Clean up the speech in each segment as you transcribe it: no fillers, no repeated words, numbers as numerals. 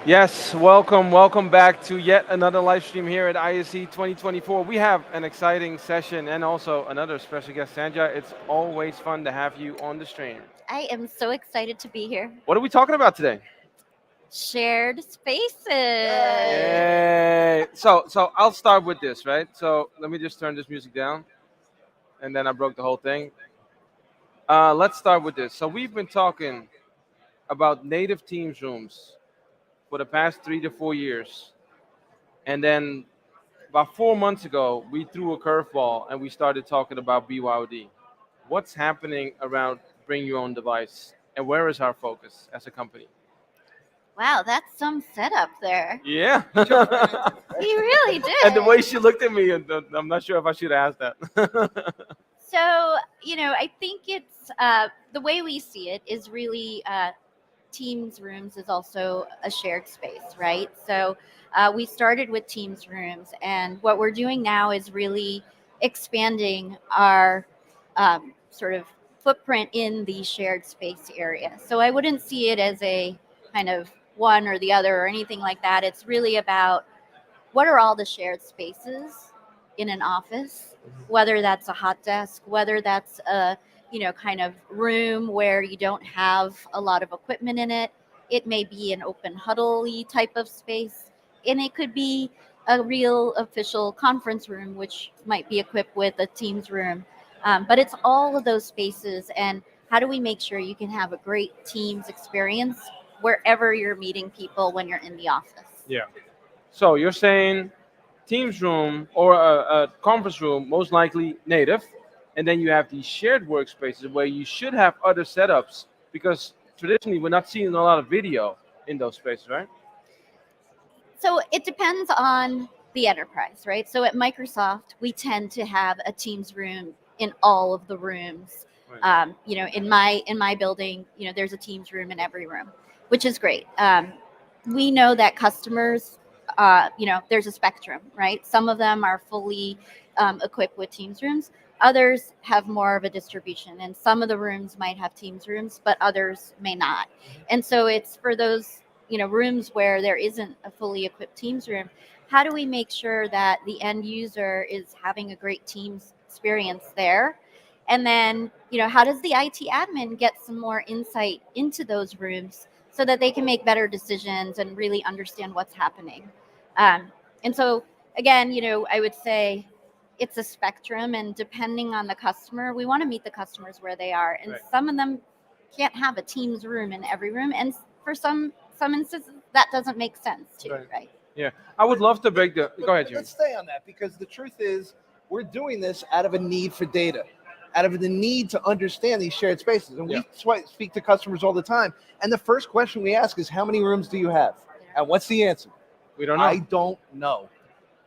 Yes, welcome back to yet another live stream here at ISE 2024. We have an exciting session and also another special guest, Sandhya. It's always fun to have you on the stream. I am so excited to be here. What are we talking about today? Shared spaces. Yay! So I'll start with this, right? So let me just turn this music down, and then I broke the whole thing. Let's start with this. So we've been talking about native Teams rooms for the past 3 to 4 years, and then about 4 months ago, we threw a curveball and we started talking about BYOD. What's happening around bring your own device, and where is our focus as a company? Wow, that's some setup there. Yeah. He really did. And the way she looked at me, I'm not sure if I should ask that. So, I think it's the way we see it is really Teams rooms is also a shared space, right? So, we started with Teams rooms, and what we're doing now is really expanding our sort of footprint in the shared space area. So, I wouldn't see it as a kind of one or the other or anything like that. It's really about what are all the shared spaces in an office, whether that's a hot desk, whether that's a kind of room where you don't have a lot of equipment in it. It may be an open huddle type of space, and it could be a real official conference room, which might be equipped with a Teams room. But it's all of those spaces, and how do we make sure you can have a great Teams experience wherever you're meeting people when you're in the office? Yeah. So you're saying Teams room or a conference room, most likely native, and then you have these shared workspaces where you should have other setups because traditionally we're not seeing a lot of video in those spaces, right? So it depends on the enterprise, right? So at Microsoft, we tend to have a Teams room in all of the rooms. Right. In my building, there's a Teams room in every room, which is great. We know that customers, there's a spectrum, right? Some of them are fully equipped with Teams rooms. Others have more of a distribution, and some of the rooms might have Teams rooms, but others may not. And so it's for those rooms where there isn't a fully equipped Teams room. How do we make sure that the end user is having a great Teams experience there? And then, how does the IT admin get some more insight into those rooms so that they can make better decisions and really understand what's happening? And so, again, I would say it's a spectrum, and depending on the customer, we want to meet the customers where they are. And Right. some of them can't have a Teams room in every room, and for some instances that doesn't make sense too, Right. right? Yeah, I would love to break the. Go ahead, Jimmy. Let's stay on that because the truth is we're doing this out of a need for data, out of the need to understand these shared spaces. And Yeah. we speak to customers all the time. And the first question we ask is, how many rooms do you have? And what's the answer? We don't know. I don't know.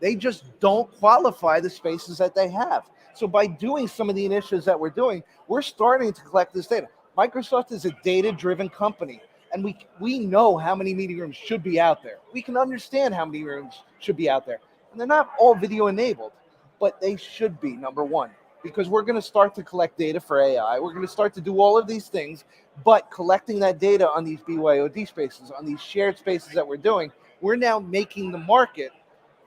They just don't qualify the spaces that they have. So by doing some of the initiatives that we're doing, we're starting to collect this data. Microsoft is a data-driven company, and we know how many meeting rooms should be out there. We can understand how many rooms should be out there. And they're not all video enabled, but they should be, number one, because we're going to start to collect data for AI. We're going to start to do all of these things, but collecting that data on these BYOD spaces, on these shared spaces that we're doing, we're now making the market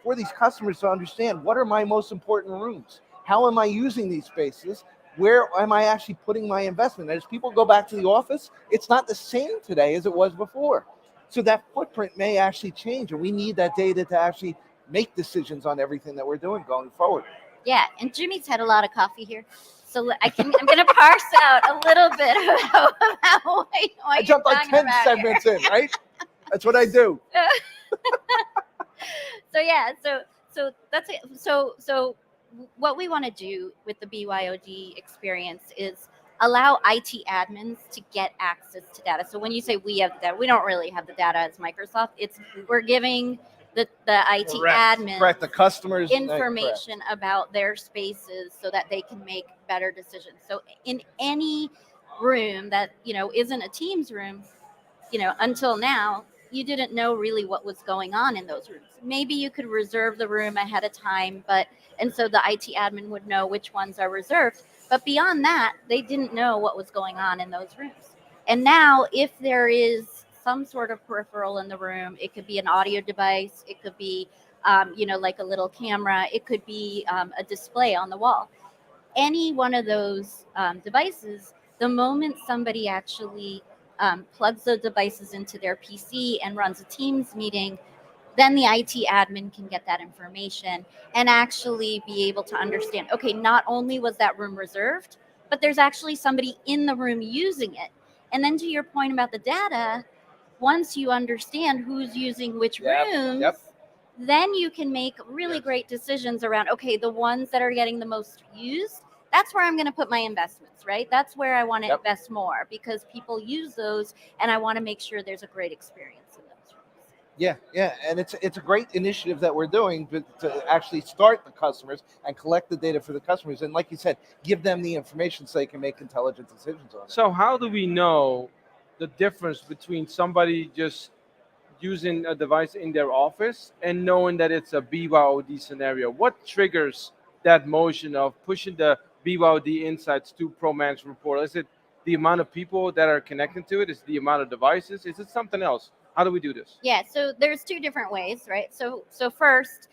for these customers to understand what are my most important rooms? How am I using these spaces? Where am I actually putting my investment? As people go back to the office, it's not the same today as it was before. So that footprint may actually change, and we need that data to actually make decisions on everything that we're doing going forward. Yeah, and Jimmy's had a lot of coffee here, so I'm going to parse out a little bit about what I you're jumped like talking 10 about segments here. in, right? That's what I do. So yeah, so that's it. So what we want to do with the BYOD experience is allow IT admins to get access to data. So when you say we have the data, we don't really have the data as Microsoft. It's we're giving the IT admins Correct. The customers information about their spaces so that they can make better decisions. So in any room that isn't a Teams room, until now, you didn't know really what was going on in those rooms. Maybe you could reserve the room ahead of time, and so the IT admin would know which ones are reserved. But beyond that, they didn't know what was going on in those rooms. And now, if there is some sort of peripheral in the room. It could be an audio device. It could be, like a little camera. It could be a display on the wall. Any one of those devices, the moment somebody actually plugs those devices into their PC and runs a Teams meeting, then the IT admin can get that information and actually be able to understand, okay, not only was that room reserved, but there's actually somebody in the room using it. And then to your point about the data, once you understand who's using which rooms, then you can make really great decisions around, okay, the ones that are getting the most used, that's where I'm going to put my investments, right? That's where I want to invest more because people use those and I want to make sure there's a great experience in those rooms. Yeah, and it's a great initiative that we're doing to actually start the customers and collect the data for the customers, and like you said, give them the information so they can make intelligent decisions on it. So how do we know the difference between somebody just using a device in their office and knowing that it's a BYOD scenario? What triggers that motion of pushing the BYOD insights to Pro Management Portal? Is it the amount of people that are connected to it? Is it the amount of devices? Is it something else? How do we do this? Yeah, so there's two different ways, right? So first,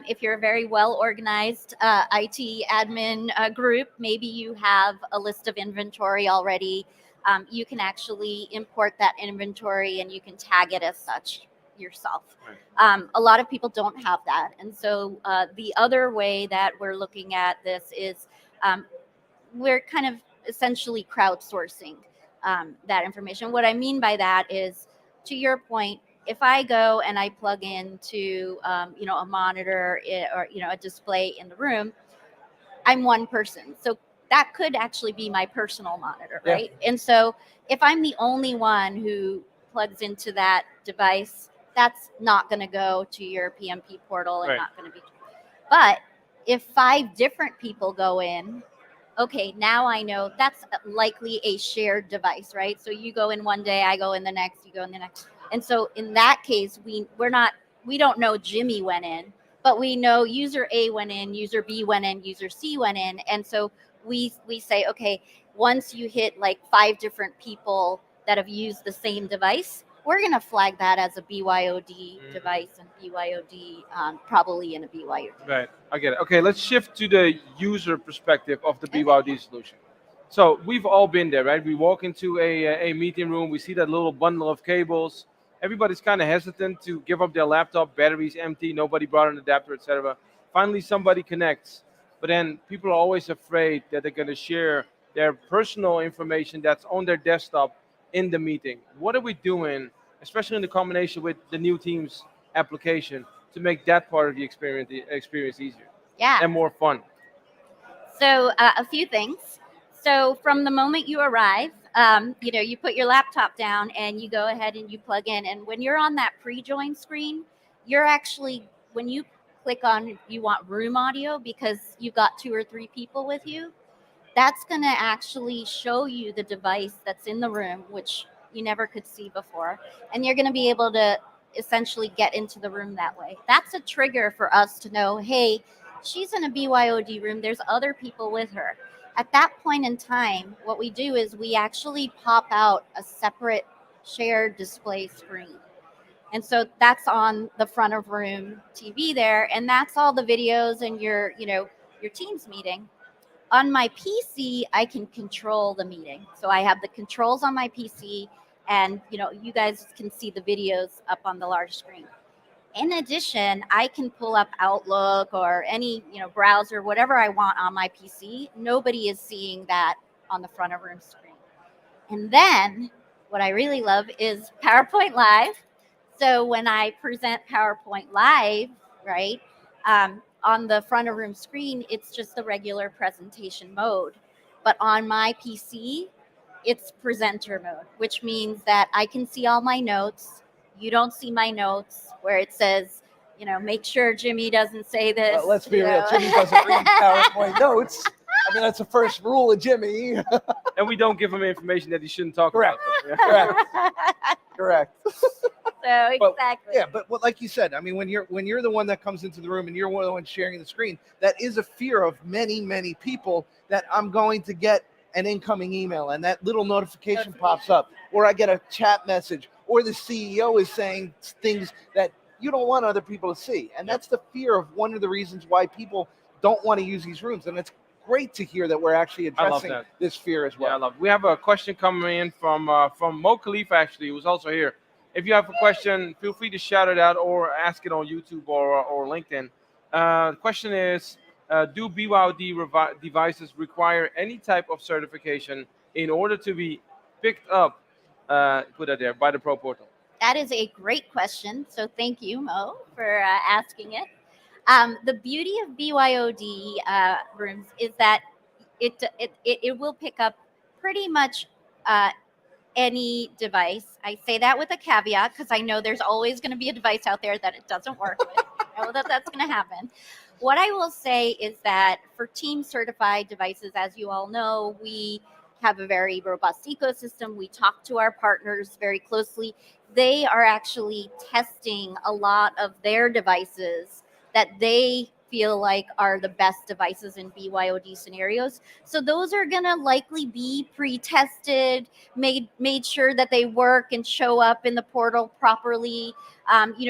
if you're a very well organized IT admin group, maybe you have a list of inventory already. You can actually import that inventory and you can tag it as such yourself. Right. A lot of people don't have that. And so the other way that we're looking at this is we're kind of essentially crowdsourcing that information. What I mean by that is, to your point, if I go and I plug into a monitor or a display in the room, I'm one person. So that could actually be my personal monitor, right? And so if I'm the only one who plugs into that device, that's not going to go to your PMP portal and not going to be. But if 5 different people go in, okay, now I know that's likely a shared device, right? So you go in one day, I go in the next, you go in the next. And so in that case, we don't know Jimmy went in, but we know user A went in, user B went in, user C went in. And so we say, okay, once you hit like 5 different people that have used the same device, we're going to flag that as a BYOD device and BYOD, probably in a BYOD. Right, I get it. Okay, let's shift to the user perspective of the BYOD solution. So we've all been there, right? We walk into a meeting room, we see that little bundle of cables. Everybody's kind of hesitant to give up their laptop, battery's empty, nobody brought an adapter, etc. Finally, somebody connects, but then people are always afraid that they're going to share their personal information that's on their desktop in the meeting. What are we doing, especially in the combination with the new Teams application, to make that part of the experience easier and more fun? So a few things. So from the moment you arrive, you put your laptop down and you go ahead and you plug in. And when you're on that pre-join screen, you're actually, when you click on you want room audio because you've got 2 or 3 people with you, that's going to actually show you the device that's in the room, which you never could see before. And you're going to be able to essentially get into the room that way. That's a trigger for us to know, hey, she's in a BYOD room. There's other people with her. At that point in time, what we do is we actually pop out a separate shared display screen. And so that's on the front of room TV there. And that's all the videos and your Teams meeting. On my PC, I can control the meeting. So I have the controls on my PC and you guys can see the videos up on the large screen. In addition, I can pull up Outlook or any browser, whatever I want on my PC. Nobody is seeing that on the front of room screen. And then what I really love is PowerPoint Live. So when I present PowerPoint Live, right, on the front of room screen, it's just the regular presentation mode. But on my PC, it's presenter mode, which means that I can see all my notes. You don't see my notes where it says, make sure Jimmy doesn't say this. Let's be real. Jimmy doesn't read PowerPoint notes. I mean, that's the first rule of Jimmy. And we don't give him information that he shouldn't talk Correct. about. Yeah. Correct. So exactly. But like you said, I mean, when you're the one that comes into the room and you're one of the ones sharing the screen, that is a fear of many people, that I'm going to get an incoming email and that little notification pops up, or I get a chat message, or the CEO is saying things that you don't want other people to see. And Yep. that's the fear of one of the reasons why people don't want to use these rooms. And it's great to hear that we're actually I love addressing that. this fear as Yeah, I well. love it. We have a question coming in from Mo Khalifa, actually, who's also here. If you have a question, feel free to shout it out or ask it on YouTube or LinkedIn. The question is, do BYOD devices require any type of certification in order to be picked up, put that there, by the Pro Portal? That is a great question. So thank you, Mo, for asking it. The beauty of BYOD rooms is that it will pick up pretty much uh, any device. I say that with a caveat because I know there's always going to be a device out there that it doesn't work with. I know that that's going to happen. What I will say is that for team certified devices, as you all know, we have a very robust ecosystem. We talk to our partners very closely. They are actually testing a lot of their devices that they feel like are the best devices in BYOD scenarios. So those are going to likely be pre-tested, made sure that they work and show up in the portal properly.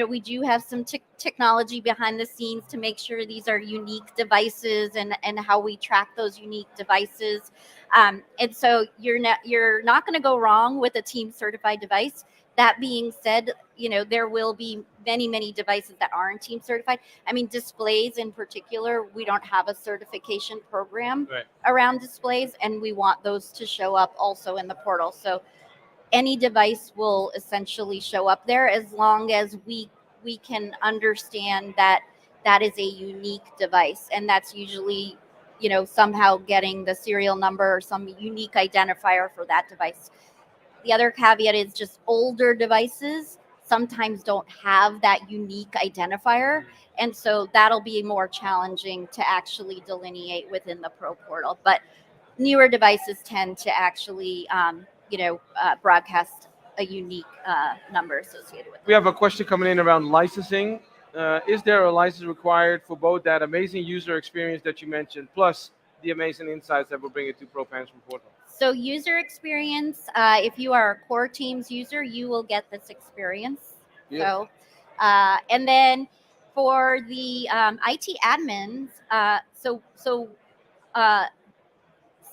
We do have some technology behind the scenes to make sure these are unique devices and how we track those unique devices. And so you're not going to go wrong with a team certified device. That being said, there will be many devices that aren't team certified. I mean, displays in particular, we don't have a certification program Right. around displays, and we want those to show up also in the portal. So any device will essentially show up there as long as we can understand that that is a unique device, and that's usually somehow getting the serial number or some unique identifier for that device. The other caveat is just older devices sometimes don't have that unique identifier, and so that'll be more challenging to actually delineate within the Pro Portal. But newer devices tend to actually, broadcast a unique number associated with We it. have a question coming in around licensing. Is there a license required for both that amazing user experience that you mentioned, plus the amazing insights that we're bringing to Pro Management Portal? So user experience, if you are a core teams user, you will get this experience. Yeah. And then for the IT admins, uh,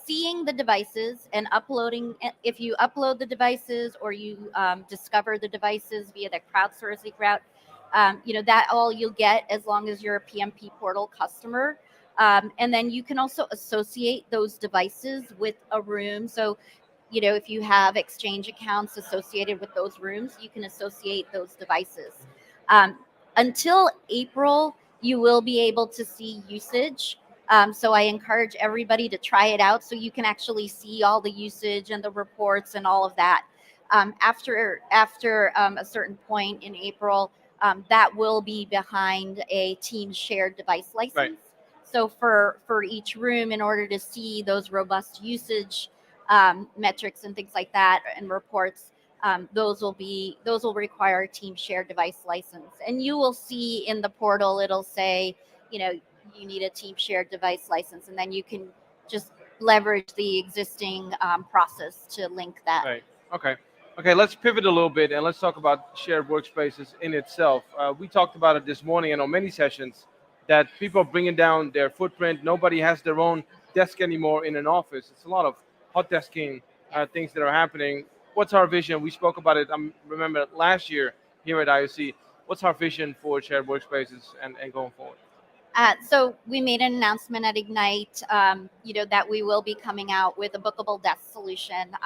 seeing the devices and uploading, if you upload the devices or you discover the devices via the crowdsourcing route, that all you'll get as long as you're a PMP portal customer. And then you can also associate those devices with a room. So if you have exchange accounts associated with those rooms, you can associate those devices. Um, until April, you will be able to see usage. So I encourage everybody to try it out so you can actually see all the usage and the reports and all of that. After a certain point in April, that will be behind a team shared device Right. license. So for each room, in order to see those robust usage metrics and things like that and reports, those will require a team shared device license. And you will see in the portal it'll say, you need a team shared device license, and then you can just leverage the existing process to link that. Right. Okay. Okay. Let's pivot a little bit and let's talk about shared workspaces in itself. We talked about it this morning and on many sessions that people are bringing down their footprint. Nobody has their own desk anymore in an office. It's a lot of hot desking things that are happening. What's our vision? We spoke about it. I remember last year here at IOC. What's our vision for shared workspaces and going forward? So we made an announcement at Ignite, that we will be coming out with a bookable desk solution.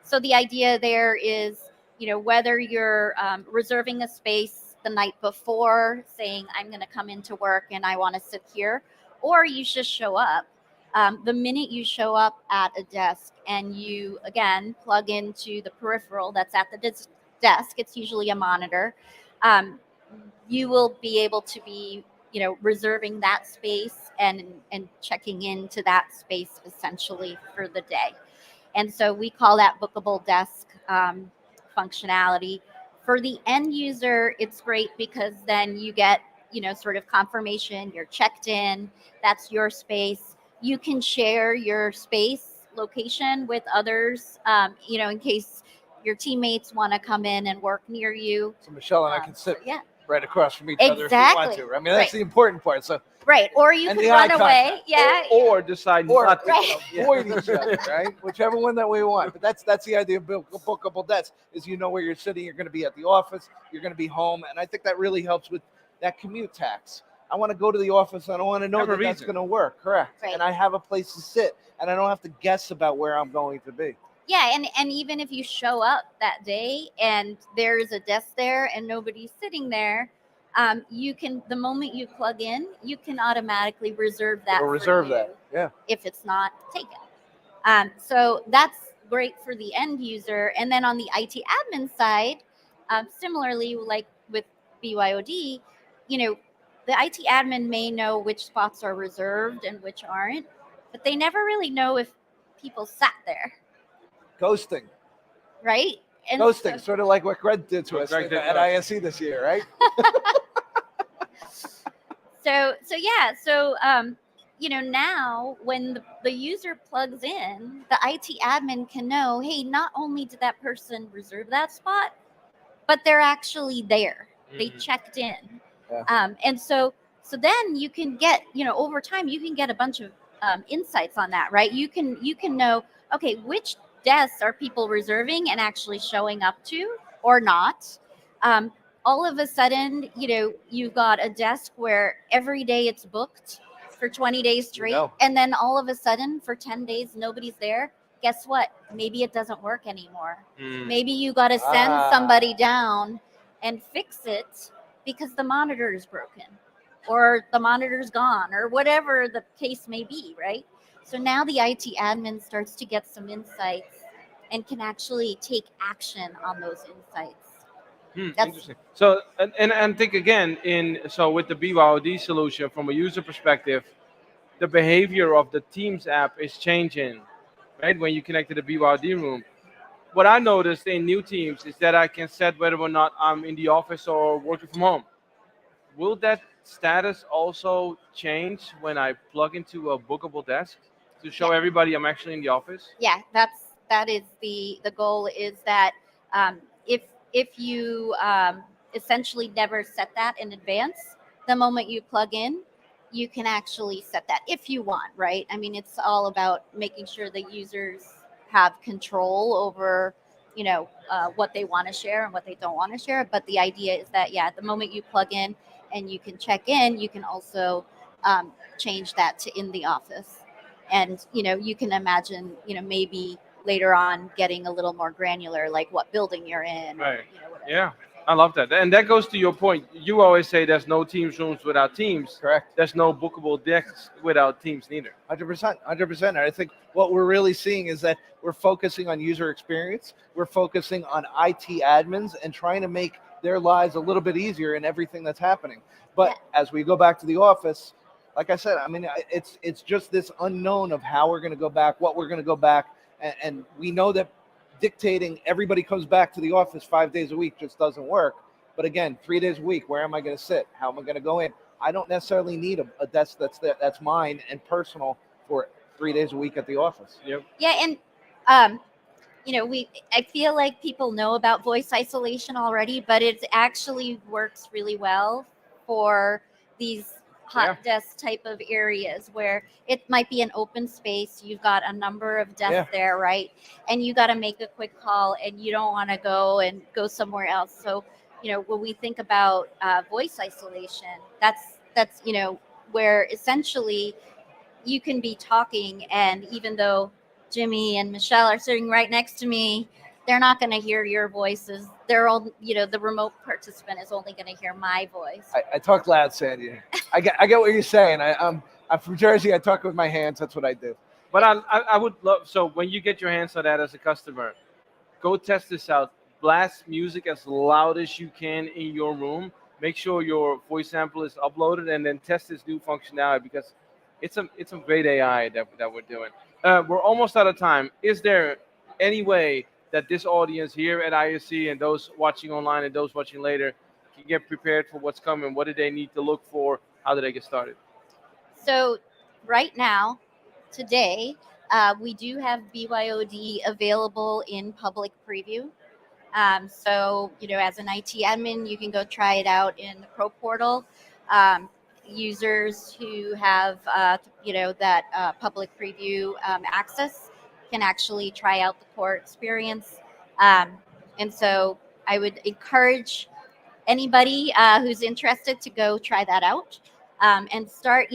So the idea there is, whether you're reserving a space the night before, saying I'm going to come into work and I want to sit here, or you just show up. The minute you show up at a desk and you again plug into the peripheral that's at the desk, it's usually a monitor. Um, you will be able to be reserving that space and checking into that space essentially for the day. And so we call that bookable desk functionality. For the end user, it's great because then you get sort of confirmation you're checked in, that's your space. You can share your space location with others, in case your teammates want to come in and work near you. So Michelle and I can sit Yeah, right across from each other if we want exactly. to. I mean, that's Right. the important part. So, Right. Or you and can the run eye away. contact. Yeah. Or decide or not to. Right. avoid each other, right? Whichever one that we want. But that's the idea of bookable desks is you know where you're sitting. You're going to be at the office. You're going to be home, and I think that really helps with that commute tax. I want to go to the office. I don't want to know Have a that that's reason. going to work. Correct. Right. And I have a place to sit, and I don't have to guess about where I'm going to be. Yeah, and even if you show up that day and there's a desk there and nobody's sitting there, you can, the moment you plug in, you can automatically reserve that Or for reserve you that. Yeah. if it's not taken. So that's great for the end user. And then on the IT admin side, similarly, like with BYOD, you know, the IT admin may know which spots are reserved and which aren't, but they never really know if people sat there, Ghosting. right? And Ghosting. so, Sort of like what Greg did to What us Greg did at to us. ISE this year, right? you know, now when the user plugs in, the IT admin can know, hey, not only did that person reserve that spot, but they're actually there. They Mhm. checked in. Yeah. And so then you can get, you know, over time you can get a bunch of insights on that, right? You can know, okay, which desks are people reserving and actually showing up to or not. Um, all of a sudden, you know, you've got a desk where every day it's booked for 20 days straight, know. and then all of a sudden for 10 days nobody's there. Guess what? Maybe it doesn't work anymore. Mm. Maybe you got to send Ah. somebody down and fix it because the monitor is broken or the monitor's gone or whatever the case may be, right? So now the IT admin starts to get some insights and can actually take action on those insights. That's Interesting. So, and think again with the BYOD solution from a user perspective, the behavior of the Teams app is changing, right? When you connect to the BYOD room, what I noticed in new Teams is that I can set whether or not I'm in the office or working from home. Will that status also change when I plug into a bookable desk to yeah, show everybody I'm actually in the office? yeah. That is the goal is that if you essentially never set that in advance, the moment you plug in, you can actually set that if you want, right? I mean, it's all about making sure the users have control over, you know, what they want to share and what they don't want to share. But the idea is that, yeah, the moment you plug in and you can check in, you can also change that to in the office. And, you know, you can imagine, you know, maybe later on getting a little more granular, like what building you're in, or, Right. you know, whatever. Yeah, I love that. And that goes to your point. You always say there's no Teams rooms without Teams. Correct. There's no bookable desks without Teams neither. 100%. 100%. And I think what we're really seeing is that we're focusing on user experience. We're focusing on IT admins and trying to make their lives a little bit easier in everything that's happening. But as we go back to the office, like I said, I mean, it's just this unknown of how we're going to go back, what we're going to go back. And we know that dictating everybody comes back to the office 5 days a week just doesn't work. But again, 3 days a week, where am I going to sit? How am I going to go in? I don't necessarily need a desk that's mine and personal for 3 days a week at the office. Yep. Yeah, and you know, I feel like people know about voice isolation already, but it actually works really well for these hot desk type of areas where it might be an open space. You've got a number of desks there, right? And you got to make a quick call, and you don't want to go somewhere else. So, you know, when we think about voice isolation, that's you know, where essentially you can be talking, and even though Jimmy and Michelle are sitting right next to me, they're not going to hear your voices. They're all, you know, the remote participant is only going to hear my voice. I talk loud, Sandhya. I get what you're saying. I'm from Jersey. I talk with my hands. That's what I do. But I would love, so when you get your hands on that as a customer, go test this out. Blast music as loud as you can in your room. Make sure your voice sample is uploaded, and then test this new functionality because it's a great AI that we're doing. We're almost out of time. Is there any way that this audience here at ISC and those watching online and those watching later can get prepared for what's coming? What do they need to look for? How do they get started? So right now, today, we do have BYOD available in public preview. So, as an IT admin, you can go try it out in the Pro Portal. Um, Users who have, that public preview access can actually try out the core experience. Um, and so I would encourage anybody who's interested to go try that out and start,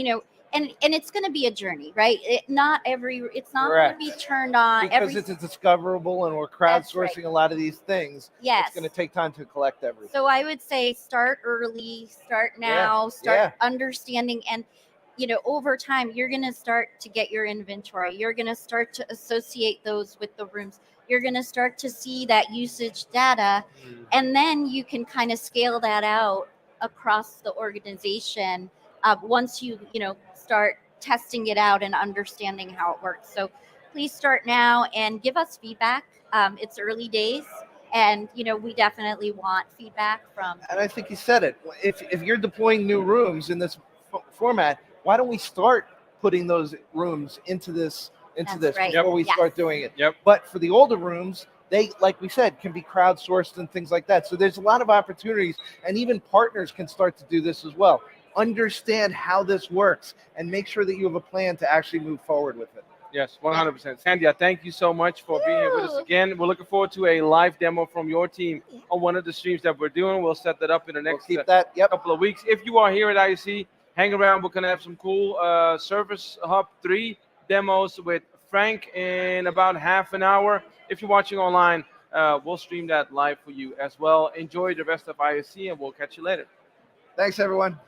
and it's going to be a journey, right? It's not going to Correct. be turned on Because every. it's discoverable and we're That's right. crowdsourcing a lot of these things. Yes. It's going to take time to collect everything. So I would say start early, start Yeah, now, start yeah. understanding, and over time you're going to start to get your inventory. You're going to start to associate those with the rooms. You're going to start to see that usage data, and then you can kind of scale that out across the organization once you start testing it out and understanding how it works. So please start now and give us feedback. It's early days, and we definitely want feedback from. And I think you said it. If you're deploying new rooms in this format, why don't we start putting those rooms into That's this right. before we Yes. start doing it? Yep. But for the older rooms, they, like we said, can be crowdsourced and things like that. So there's a lot of opportunities, and even partners can start to do this as well. Understand how this works and make sure that you have a plan to actually move forward with it. Yes, 100%. Sandhya, thank you so much for being here with us Woo. again. We're looking forward to a live demo from your team on one of the streams that we're doing. We'll set that up in the We'll next keep that. Yep. couple of weeks. If you are here at ISE, hang around. We're going to have some cool Service Hub 3 demos with Frank in about half an hour. If you're watching online, we'll stream that live for you as well. Enjoy the rest of ISE, and we'll catch you later. Thanks, everyone.